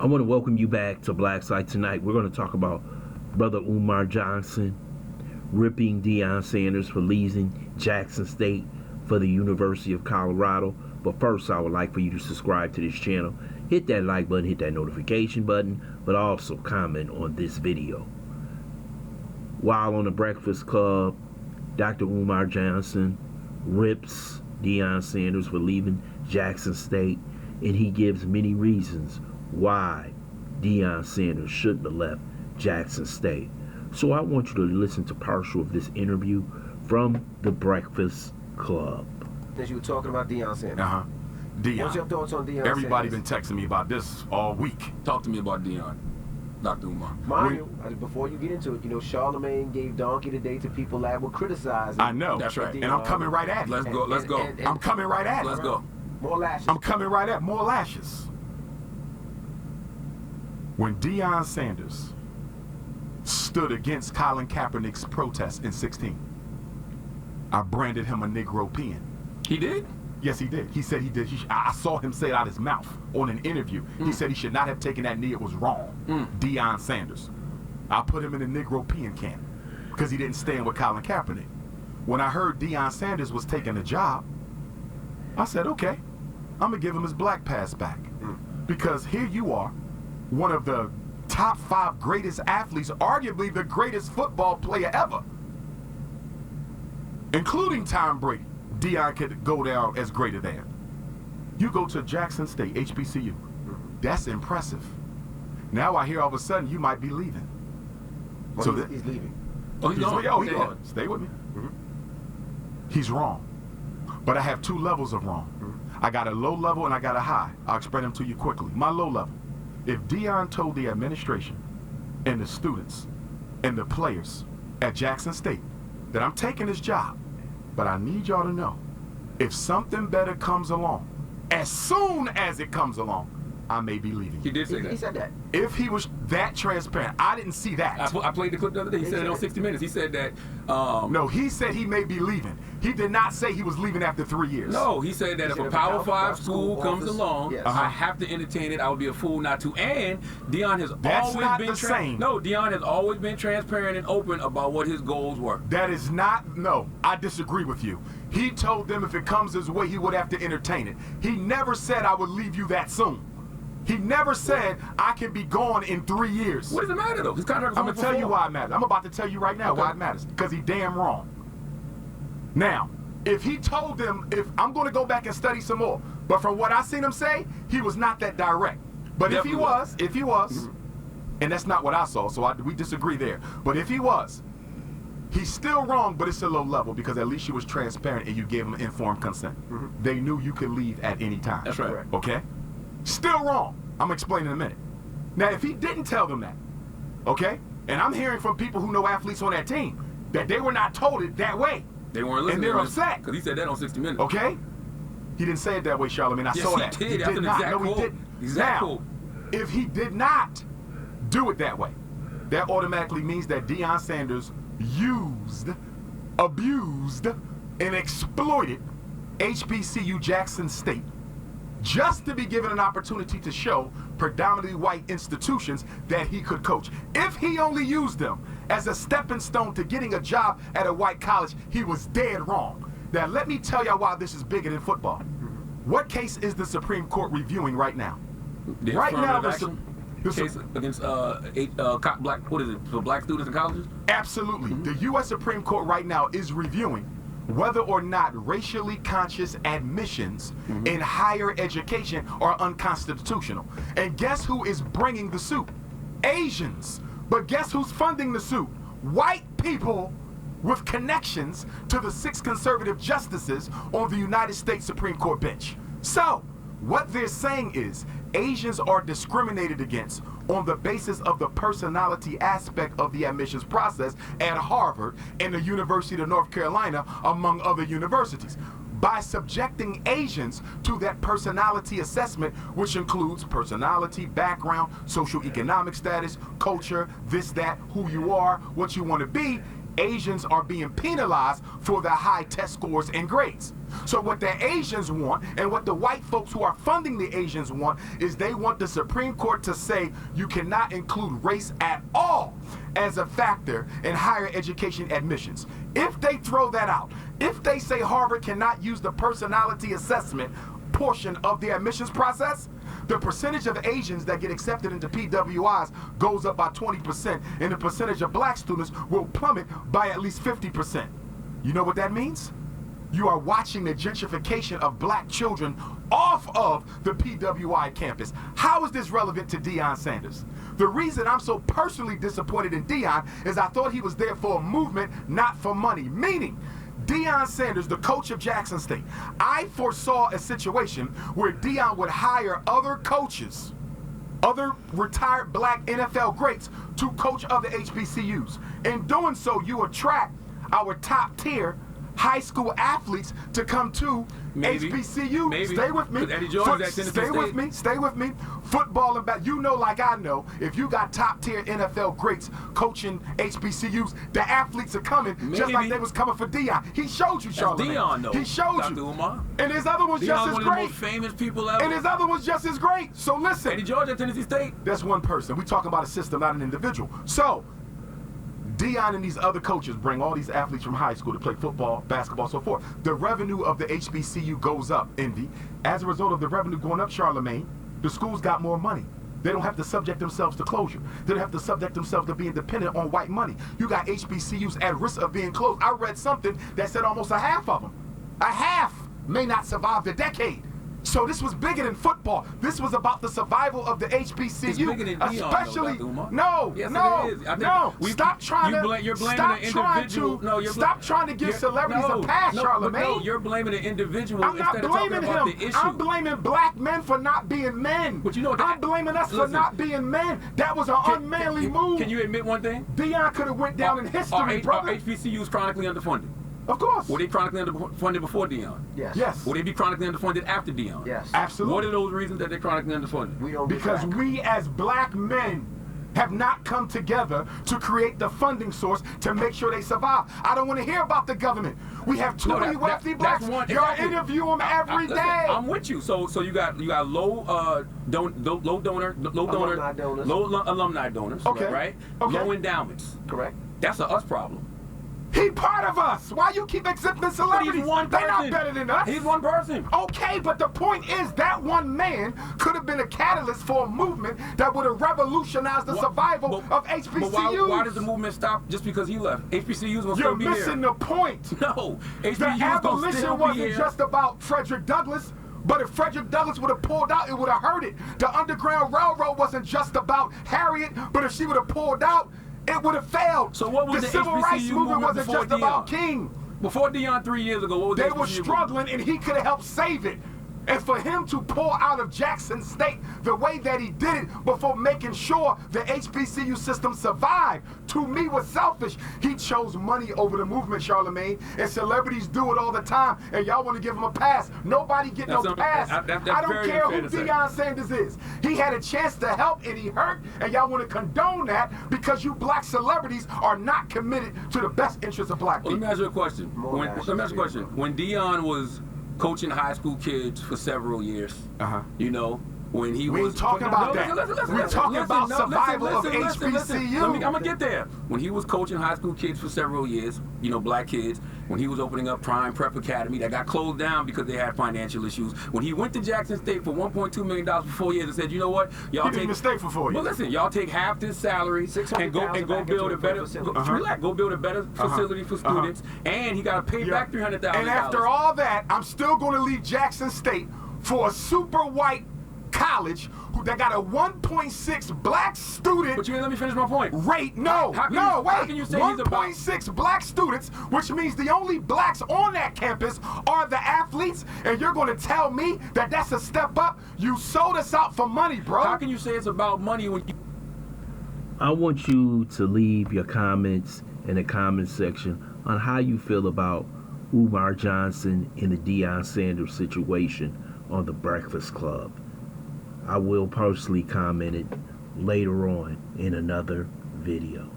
I want to welcome you back to BLACKSITE tonight. We're going to talk about Brother Umar Johnson ripping Deion Sanders for leaving Jackson State for the University of Colorado. But first, I would like for you to subscribe to this channel. Hit that like button, hit that notification button, but also comment on this video. While on the Breakfast Club, Dr. Umar Johnson rips Deion Sanders for leaving Jackson State, and he gives many reasons why Deion Sanders shouldn't have left Jackson State. So I want you to listen to partial of this interview from the Breakfast Club. As you were talking about Deion Sanders. Deion. What's your thoughts on Deion Everybody Sanders? been texting me about this all week. Talk to me about Deion, Dr. Umar. Mind you, before you get into it, you know, Charlemagne gave Donkey today to people that were criticizing. I know. That's right. And I'm coming right at it. Let's go. Let's go. I'm coming right at it. Let's go. More lashes. I'm coming right at more lashes. When Deion Sanders stood against Colin Kaepernick's protest in 16, I branded him a Negropean. He did? Yes, he did. He said he did. I saw him say it out his mouth on an interview. He said he should not have taken that knee. It was wrong. Deion Sanders. I put him in the Negropean camp because he didn't stand with Colin Kaepernick. When I heard Deion Sanders was taking a job, I said, okay, I'm going to give him his black pass back. Because here you are, one of the top 5 greatest athletes, arguably the greatest football player ever, including Tom Brady. Deion could go down as greater than. You go to Jackson State, HBCU. That's impressive. Now I hear all of a sudden you might be leaving. Well, So he's leaving. Oh, he's gone. he's gone. Stay with me. He's wrong. But I have 2 levels of wrong. I got a low level and I got a high. I'll explain them to you quickly. My low level. If Deion told the administration and the students and the players at Jackson State that I'm taking this job, but I need y'all to know, if something better comes along, as soon as it comes along, I may be leaving. He did say that. He said that. If he was that transparent, I didn't see that. I played the clip the other day. He said it on 60 Minutes. He said that. No, he said he may be leaving. He did not say he was leaving after 3 years. No, he said that if a Power 5 school comes along, yes. I have to entertain it. I would be a fool not to. And Deion has That's always not been the same. No, Deion has always been transparent and open about what his goals were. That is not, no, I disagree with you. He told them if it comes his way, he would have to entertain it. He never said I would leave you that soon. He never said I can be gone in 3 years. What does it matter though? His contract was I'm going to tell you why it matters. I'm about to tell you right now why it matters. Because he damn wrong. Now, if he told them, if I'm going to go back and study some more, but from what I seen him say, he was not that direct. But if he was, and that's not what I saw, so we disagree there. But if he was, he's still wrong, but it's a low level because at least you was transparent and you gave him informed consent. They knew you could leave at any time. That's right. Okay? Still wrong. I'm going to explain in a minute. Now, if he didn't tell them that, okay, and I'm hearing from people who know athletes on that team that they were not told it that way. They weren't listening. And they're upset. Because he said that on 60 Minutes. Okay? He didn't say it that way, Charlemagne. I saw that. He did. He That's did an not. exact No, he quote. didn't. Exact Now, quote. if he did not do it that way, that automatically means that Deion Sanders used, abused, and exploited HBCU Jackson State just to be given an opportunity to show predominantly white institutions that he could coach. If he only used them as a stepping stone to getting a job at a white college, he was dead wrong. Now let me tell y'all why this is bigger than football. What case is the Supreme Court reviewing right now? The Right now, affirmative action case against black, what is it, for black students in colleges? Absolutely. The U.S. Supreme Court right now is reviewing whether or not racially conscious admissions in higher education are unconstitutional. And guess who is bringing the suit? Asians. But guess who's funding the suit? White people with connections to the 6 conservative justices on the United States Supreme Court bench. So, what they're saying is Asians are discriminated against on the basis of the personality aspect of the admissions process at Harvard and the University of North Carolina, among other universities, by subjecting Asians to that personality assessment, which includes personality, background, social economic status, culture, this, that, who you are, what you want to be. Asians are being penalized for their high test scores and grades. So what the Asians want and what the white folks who are funding the Asians want is they want the Supreme Court to say you cannot include race at all as a factor in higher education admissions. If they throw that out, if they say Harvard cannot use the personality assessment portion of the admissions process, the percentage of Asians that get accepted into PWIs goes up by 20%, and the percentage of black students will plummet by at least 50%. You know what that means? You are watching the gentrification of black children off of the PWI campus. How is this relevant to Deion Sanders? The reason I'm so personally disappointed in Deion is I thought he was there for a movement, not for money. Meaning, Deion Sanders, the coach of Jackson State, I foresaw a situation where Deion would hire other coaches, other retired black NFL greats to coach other HBCUs. In doing so, you attract our top tier high school athletes to come to HBCU. Maybe. Stay with me. Eddie George at Tennessee Stay with me. Stay with me. Football and basketball. You know, like I know, if you got top tier NFL greats coaching HBCUs, the athletes are coming just like they was coming for Deion. He showed you, Charlamagne. Deion, though. He showed Dr. you. Umar. And his other one's just as Deion's one of the great. most famous people ever. And his other one's just as great. So listen. Eddie George at Tennessee State. That's one person. We talking about a system, not an individual. So Deion and these other coaches bring all these athletes from high school to play football, basketball, so forth. The revenue of the HBCU goes up, Envy. As a result of the revenue going up, Charlamagne, the schools got more money. They don't have to subject themselves to closure. They don't have to subject themselves to being dependent on white money. You got HBCUs at risk of being closed. I read something that said almost a half of them. A half may not survive the decade. So this was bigger than football. This was about the survival of the HBCU. It's bigger than Deion, especially, though, Dr. Umar. no, Yes, no, it is. I think no. Stop trying you're blaming stop the trying individual. to, No, you're stop trying to give you're- celebrities no, a pass, no, Charlamagne. but no, you're blaming the individual I'm not instead of talking blaming about him. the issue. I'm blaming black men for not being men. But you know what I'm blaming us for listen. not being men. That was an unmanly move. Can you admit one thing? Deion could have went down in history, brother. Are HBCUs chronically underfunded? Of course. Were they chronically underfunded before Deion? Yes. Yes. Will they be chronically underfunded after Deion? Yes. Absolutely. What are those reasons that they're chronically underfunded? We don't Because get we as black men have not come together to create the funding source to make sure they survive. I don't want to hear about the government. We have too many wealthy blacks. Y'all interview them every listen, day. I'm with you. So you got low alumni donors, Okay. right? Okay. Low endowments. correct. That's a us problem. He part of us. Why you keep accepting But celebrities? he's one They're person. not better than us. He's one person. Okay, but the point is that one man could have been a catalyst for a movement that would have revolutionized the survival of HBCUs. But why does the movement stop just because he left? HBCUs will You're still be missing here. the point. No, The HBCUs gonna abolition still be wasn't here. just about Frederick Douglass, but if Frederick Douglass would have pulled out, it would have hurt it. The Underground Railroad wasn't just about Harriet, but if she would have pulled out, it would have failed. So what was the the Civil HBCU Rights movement movement wasn't before just about Deion? King. Before Deion 3 years ago, what was They the were HBCU struggling, and he could have helped save it. And for him to pull out of Jackson State the way that he did it before making sure the HBCU system survived, to me was selfish. He chose money over the movement, Charlamagne, and celebrities do it all the time, and y'all want to give him a pass. Nobody get no pass. That's I don't very care unfair who to say. Deion Sanders is. He had a chance to help, and he hurt, and y'all want to condone that because you black celebrities are not committed to the best interests of black Well, let people. me ask you a question. Let me ask you a question. When Deion was coaching high school kids for several years, you know, when he We was ain't talking about that. We're talking about survival of listen. HBCU. I'm gonna get there. When he was coaching high school kids for several years, you know, black kids, when he was opening up Prime Prep Academy that got closed down because they had financial issues. When he went to Jackson State for $1.2 million for 4 years and said, you know what, y'all He take didn't mistake for 4 Well, years. listen, y'all take half this salary and go $600,000 build a back better into a facility. relax, go build a better facility for students, and he got to pay back $300,000. And after all that, I'm still going to leave Jackson State for a super white college that got a 1.6 black student But you didn't let me finish my point. rate. No, How can no, you- wait. how can you say he's about- 1.6 black students, which means the only blacks on that campus are the athletes, and you're going to tell me that that's a step up? You sold us out for money, bro. How can you say it's about money when you... I want you to leave your comments in the comment section on how you feel about Umar Johnson in the Deion Sanders situation on the Breakfast Club. I will personally comment it later on in another video.